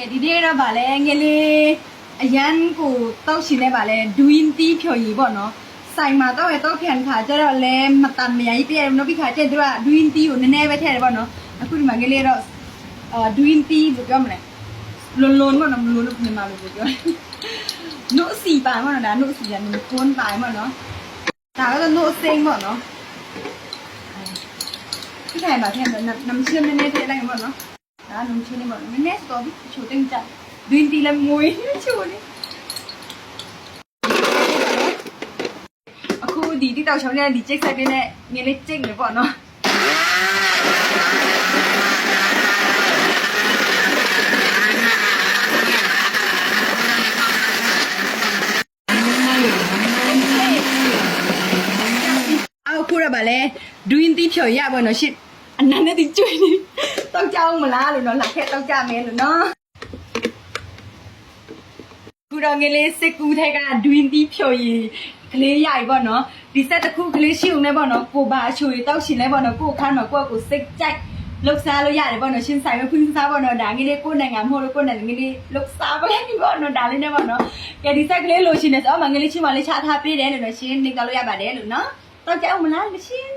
ဒီနေ့တော့ဗာလဲငယ်လေးအရန်ကိုတောက်ရှင်နေဗာလဲဒူရင်တီးဖြော်ရည်ပေါ့နော်ဆိုင်မှာတော့တော့ခံခါကျတော့လဲမတန်မရိုက်ပြဲနော်ပြီးခါကျတော့ဒူရင်တီးကိုနည်းနည်းပဲထည့်တယ်ပေါ့နော်အခုဒီမှာငယ်လေးတော့ဒူရင်တီးလို့ပြောမလဲလွန်ပေါ့နော်မလွန်လို့မြန်မာလိုပြောနို့စီပါပေါ့နော်ဒါနို့စီကနို့ကွန်းပါပေါ့နော်ဒါကတော့နို့စိမ့်ပေါ့နော်ဒီခိုင်မှာထည့်တော့น้ำเชื่อมနည်းနည်းထည့်လိုက်ပေါ့နော်ဒါနုံချင်းနေပေါ့နည်းနည်းစောပြီးချိုတင်ကြဒွင်းတီလည်းငွေချိုနေအခုဒီတိတောက်ချောင်းနဲ့ဒီကျိတ်ဆိုင်ပေးနဲ့ငယ်လေးကျိတ်နေပေါ့နော်အခုရပါလေဒွင်းတီဖြော်ရပါတော့ရှစ်အနန္တတိကျွေးနေတောက်ကြအောင်မလားလို့နော်လာခဲ့တောက်ကြမယ်လို့နော်ခုတော့ငယ်လေးစစ်ကူးထဲကဒွင်းတီဖြော်ရည်ကလေးရိုက်ပေါ့နော်ဒီဆက်တစ်ခုကလေးရှိုံနေပေါ့နော်ကိုဘာအချွေတောက်ရှင်လဲပေါ့နော်ကိုခန်းတော့ကိုစိတ်ကြိုက်လှုပ်ရှားလို့ရတယ်ပေါ့နော်ရှင်းဆိုင်ပဲဖွင့်စားပေါ့နော်ဒါငယ်လေးကိုနိုင်ငံမဟုတ်လို့ကိုနိုင်ငံငယ်လေးလှုပ်ရှားပါလေဒီပေါ့နော်ဒါလေးနဲ့ပေါ့နော်ကဲဒီဆက်ကလေးလိုရှင်နေဆိုအမငယ်လေးချင်းမလေးချထားပေးတယ်လို့နော်ရှင်းနေကြလို့ရပါတယ်လို့နော်တောက်ကြအောင်မလားရှင်း